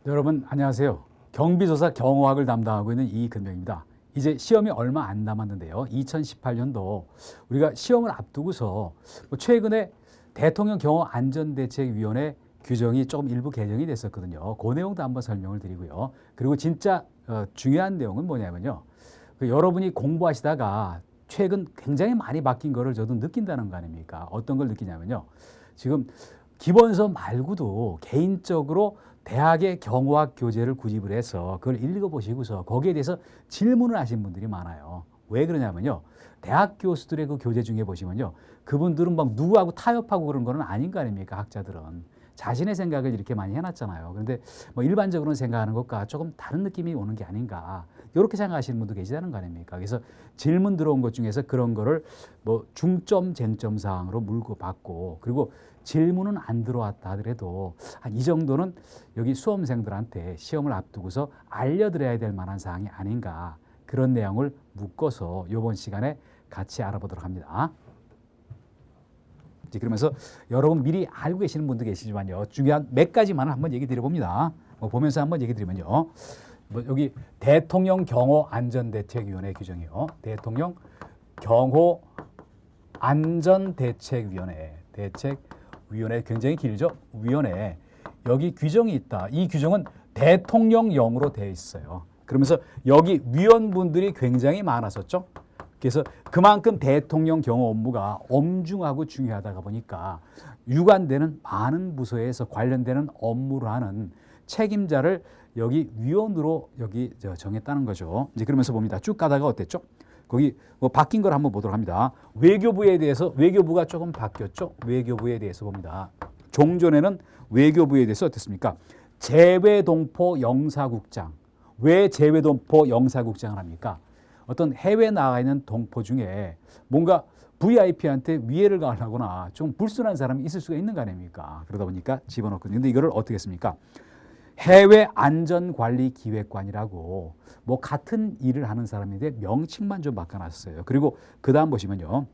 여러분 안녕하세요. 경비조사 경호학을 담당하고 있는 이근명입니다. 이제 시험이 얼마 안 남았는데요. 2018년도 우리가 시험을 앞두고서 최근에 대통령 경호안전대책위원회 규정이 조금 일부 개정이 됐었거든요. 그 내용도 한번 설명을 드리고요. 그리고 진짜 중요한 내용은 뭐냐면요. 여러분이 공부하시다가 최근 굉장히 많이 바뀐 거를 저도 느낀다는 거 아닙니까? 어떤 걸 느끼냐면요. 지금 기본서 말고도 개인적으로 대학의 경호학 교재를 구입을 해서 그걸 읽어보시고서 거기에 대해서 질문을 하신 분들이 많아요. 왜 그러냐면요. 대학 교수들의 그 교재 중에 보시면요. 그분들은 막 누구하고 타협하고 그런 거는 아닌 거 아닙니까? 학자들은. 자신의 생각을 이렇게 많이 해놨잖아요. 그런데 뭐 일반적으로 생각하는 것과 조금 다른 느낌이 오는 게 아닌가. 이렇게 생각하시는 분도 계시다는 거 아닙니까? 그래서 질문 들어온 것 중에서 그런 거를 뭐 중점 쟁점 사항으로 물고 받고 그리고 질문은 안 들어왔다 하더라도 한 이 정도는 여기 수험생들한테 시험을 앞두고서 알려드려야 될 만한 사항이 아닌가. 그런 내용을 묶어서 이번 시간에 같이 알아보도록 합니다. 그러면서 여러분 미리 알고 계시는 분도 계시지만요. 중요한 몇 가지만 한번 얘기 드려봅니다. 보면서 한번 얘기 드리면요. 여기 대통령 경호안전대책위원회 규정이요. 대통령 경호안전대책위원회 대책위원회 굉장히 길죠. 위원회 여기 규정이 있다. 이 규정은 대통령령으로 되어 있어요. 그러면서 여기 위원분들이 굉장히 많았었죠. 그래서 그만큼 대통령 경호 업무가 엄중하고 중요하다가 보니까 유관되는 많은 부서에서 관련되는 업무를 하는 책임자를 여기 위원으로 여기 정했다는 거죠. 이제 그러면서 봅니다. 쭉 가다가 어땠죠? 거기 뭐 바뀐 걸 한번 보도록 합니다. 외교부에 대해서 외교부가 조금 바뀌었죠. 외교부에 대해서 봅니다. 종전에는 외교부에 대해서 어땠습니까? 재외동포 영사국장. 왜 재외동포 영사국장을 합니까? 어떤 해외에 나가 있는 동포 중에 뭔가 VIP한테 위해를 가하거나 좀 불순한 사람이 있을 수가 있는 거 아닙니까? 그러다 보니까 집어넣거든요. 근데 이거를 어떻게 했습니까? 해외 안전관리 기획관이라고 뭐 같은 일을 하는 사람인데 명칭만 좀 바꿔놨어요. 그리고 그 다음 보시면요.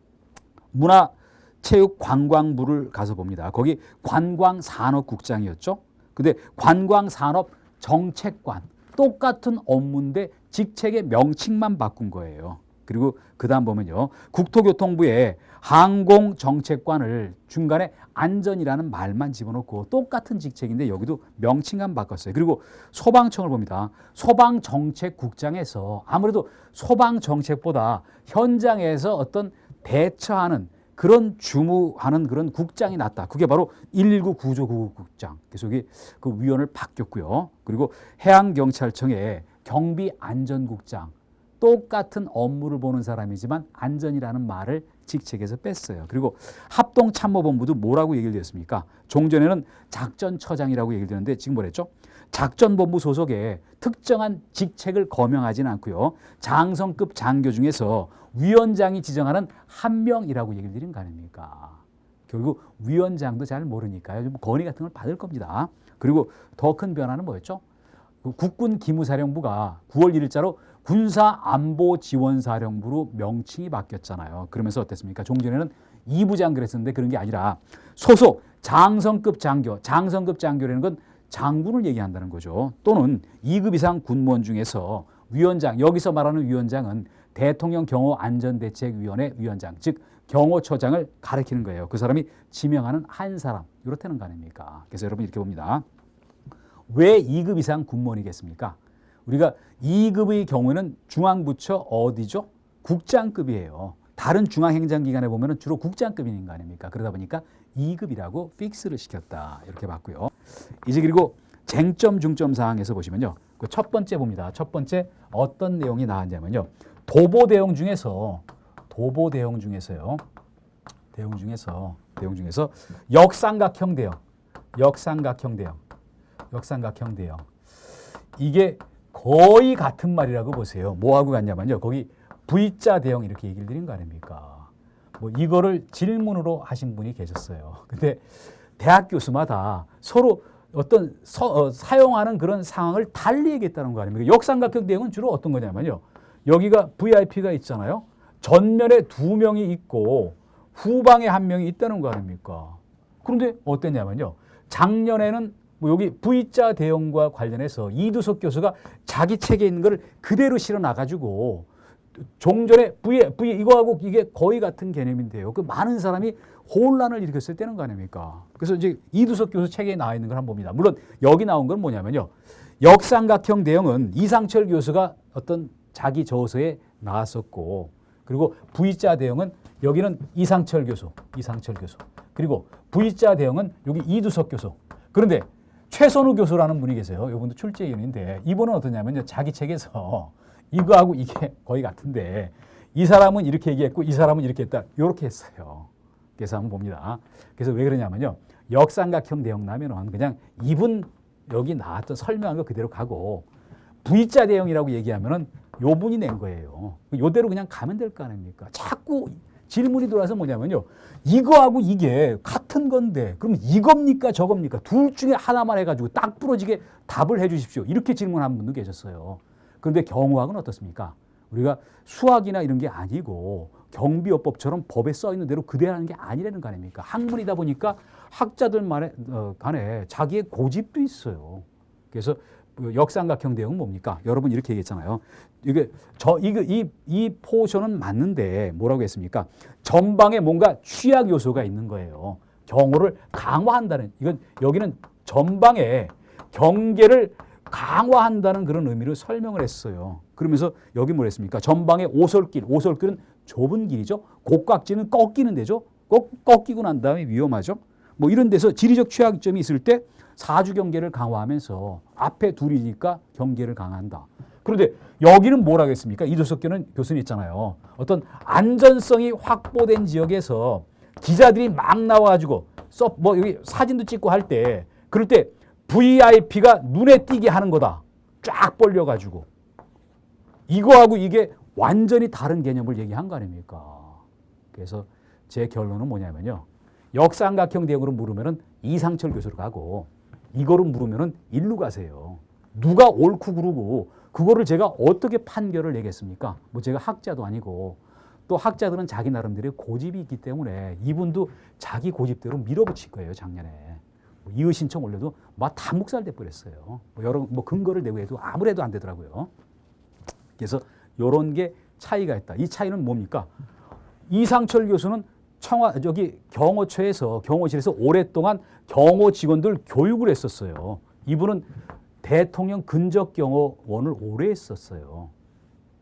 문화체육관광부를 가서 봅니다. 거기 관광산업국장이었죠. 근데 관광산업정책관 똑같은 업무인데 직책의 명칭만 바꾼 거예요. 그리고 그 다음 보면요. 국토교통부의 항공정책관을 중간에 안전이라는 말만 집어넣고 똑같은 직책인데 여기도 명칭만 바꿨어요. 그리고 소방청을 봅니다. 소방정책국장에서 아무래도 소방정책보다 현장에서 어떤 대처하는 그런 주무하는 그런 국장이 낫다. 그게 바로 119 구조구급국장. 그래서 여기 그 위원을 바뀌었고요. 그리고 해양경찰청의 경비안전국장. 똑같은 업무를 보는 사람이지만 안전이라는 말을 직책에서 뺐어요. 그리고 합동참모본부도 뭐라고 얘기를 드렸습니까? 종전에는 작전처장이라고 얘기를 드렸는데 지금 뭐랬죠? 작전본부 소속의 특정한 직책을 거명하지는 않고요. 장성급 장교 중에서 위원장이 지정하는 한 명이라고 얘기를 드린 거 아닙니까? 결국 위원장도 잘 모르니까요. 좀 건의 같은 걸 받을 겁니다. 그리고 더 큰 변화는 뭐였죠? 국군기무사령부가 9월 1일자로 군사안보지원사령부로 명칭이 바뀌었잖아요. 그러면서 어땠습니까? 종전에는 2부장 그랬었는데 그런 게 아니라 소속 장성급 장교, 장성급 장교라는 건 장군을 얘기한다는 거죠. 또는 2급 이상 군무원 중에서 위원장, 여기서 말하는 위원장은 대통령 경호안전대책위원회 위원장, 즉 경호처장을 가리키는 거예요. 그 사람이 지명하는 한 사람, 이렇다는 거 아닙니까? 그래서 여러분 이렇게 봅니다. 왜 2급 이상 군무원이겠습니까? 우리가 2급의 경우에는 중앙부처 어디죠? 국장급이에요. 다른 중앙행정기관에 보면 주로 국장급인 거 아닙니까? 그러다 보니까 2급이라고 픽스를 시켰다. 이렇게 봤고요. 이제 그리고 쟁점 중점 사항에서 보시면요. 그 첫 번째 봅니다. 첫 번째 어떤 내용이 나왔냐면요. 도보 대응 중에서요. 대응 중에서 역삼각형 대응. 이게 거의 같은 말이라고 보세요. 뭐하고 같냐면요. 거기 V자 대응 이렇게 얘기를 드린 거 아닙니까? 뭐 이거를 질문으로 하신 분이 계셨어요. 근데 대학 교수마다 서로 어떤 사용하는 그런 상황을 달리 얘기했다는 거 아닙니까? 역삼각형 대응은 주로 어떤 거냐면요. 여기가 VIP가 있잖아요. 전면에 2명이 있고 후방에 1명이 있다는 거 아닙니까? 그런데 어땠냐면요. 작년에는 뭐 여기 V자 대응과 관련해서 이두석 교수가 자기 책에 있는 걸 그대로 실어 놔가지고 종전에 V 이거하고 이게 거의 같은 개념인데요. 그 많은 사람이 혼란을 일으켰을 때는 거 아닙니까? 그래서 이제 이두석 교수 책에 나와 있는 걸 한번 봅니다. 물론 여기 나온 건 뭐냐면요. 역삼각형 대형은 이상철 교수가 어떤 자기 저서에 나왔었고, 그리고 V자 대형은 여기는 이상철 교수. 그리고 V자 대형은 여기 이두석 교수. 그런데 최선우 교수라는 분이 계세요. 이분도 출제위원인데 이분은 어떠냐면요. 자기 책에서 이거하고 이게 거의 같은데 이 사람은 이렇게 얘기했고 이 사람은 이렇게 했다. 이렇게 했어요. 그래서 한번 봅니다. 그래서 왜 그러냐면요. 역삼각형 대형 나면은 그냥 이분 여기 나왔던 설명한 거 그대로 가고 V자 대형이라고 얘기하면은 요 분이 낸 거예요. 요대로 그냥 가면 될 거 아닙니까? 자꾸 질문이 들어와서 뭐냐면요. 이거하고 이게 같은 건데 그럼 이겁니까 저겁니까? 둘 중에 하나만 해가지고 딱 부러지게 답을 해 주십시오. 이렇게 질문한 분도 계셨어요. 그런데 경우학은 어떻습니까? 우리가 수학이나 이런 게 아니고 경비어법처럼 법에 써 있는 대로 그대로 하는 게 아니라는 거 아닙니까? 학문이다 보니까 학자들 간에 자기의 고집도 있어요. 그래서 역삼각형 대형은 뭡니까? 여러분 이렇게 얘기했잖아요. 이 포션은 맞는데 뭐라고 했습니까? 전방에 뭔가 취약 요소가 있는 거예요. 경호를 강화한다는, 이건 여기는 전방에 경계를 강화한다는 그런 의미로 설명을 했어요. 그러면서 여기 뭐 했습니까? 전방에 오솔길은 좁은 길이죠. 곡각지는 꺾이는 데죠. 꺾이고 난 다음에 위험하죠. 뭐 이런 데서 지리적 취약점이 있을 때 사주 경계를 강화하면서 앞에 둘이니까 경계를 강화한다. 그런데 여기는 뭐라고 했습니까? 이두석 교수님 있잖아요. 어떤 안전성이 확보된 지역에서 기자들이 막 나와가지고 뭐 여기 사진도 찍고 할 때 그럴 때 VIP가 눈에 띄게 하는 거다. 쫙 벌려가지고. 이거하고 이게 완전히 다른 개념을 얘기한 거 아닙니까? 그래서 제 결론은 뭐냐면요. 역삼각형 대형으로 물으면은 이상철 교수로 가고 이거로 물으면은 일로 가세요. 누가 옳고 그르고 그거를 제가 어떻게 판결을 내겠습니까? 뭐 제가 학자도 아니고 또 학자들은 자기 나름대로의 고집이 있기 때문에 이분도 자기 고집대로 밀어붙일 거예요. 작년에. 이의 신청 올려도 막 다 묵살돼 버렸어요. 여러 근거를 내고 해도 아무래도 안 되더라고요. 그래서 이런 게 차이가 있다. 이 차이는 뭡니까? 이상철 교수는 경호실에서 오랫동안 경호 직원들 교육을 했었어요. 이분은 대통령 근접경호원을 오래 했었어요.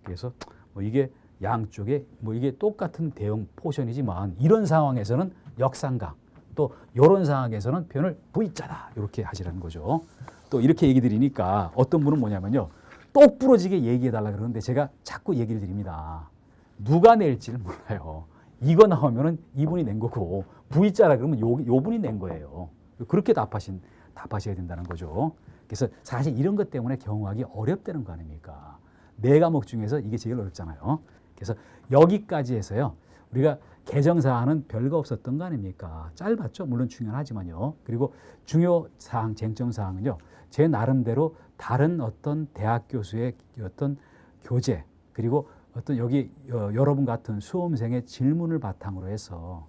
그래서 이게 양쪽에 이게 똑같은 대형 포션이지만 이런 상황에서는 역삼각, 또 이런 상황에서는 표현을 V자다 이렇게 하시라는 거죠. 또 이렇게 얘기 드리니까 어떤 분은 뭐냐면요. 똑 부러지게 얘기해달라 그러는데 제가 자꾸 얘기를 드립니다. 누가 낼지를 몰라요. 이거 나오면은 이분이 낸 거고 V자라 그러면 요 분이 낸 거예요. 그렇게 답하셔야 된다는 거죠. 그래서 사실 이런 것 때문에 경호하기 어렵다는 거 아닙니까? 네 과목 중에서 이게 제일 어렵잖아요. 그래서 여기까지 해서요. 우리가 개정사항은 별거 없었던 거 아닙니까? 짧았죠. 물론 중요하지만요. 그리고 중요사항, 쟁점사항은요. 제 나름대로 다른 어떤 대학 교수의 어떤 교재 그리고 어떤 여기 여러분 같은 수험생의 질문을 바탕으로 해서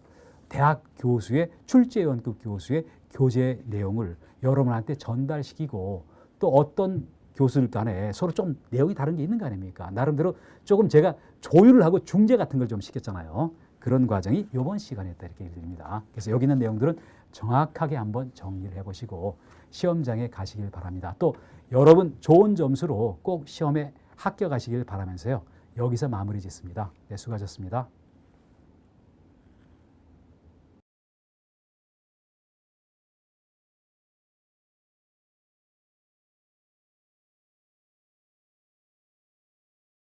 대학 교수의 출제위원급 교수의 교재 내용을 여러분한테 전달시키고 또 어떤 교수들 간에 서로 좀 내용이 다른 게 있는 거 아닙니까? 나름대로 조금 제가 조율을 하고 중재 같은 걸 좀 시켰잖아요. 그런 과정이 이번 시간이었다 이렇게 얘기드립니다. 그래서 여기 있는 내용들은 정확하게 한번 정리를 해보시고 시험장에 가시길 바랍니다. 또 여러분 좋은 점수로 꼭 시험에 합격하시길 바라면서요. 여기서 마무리 짓습니다. 네, 수고하셨습니다.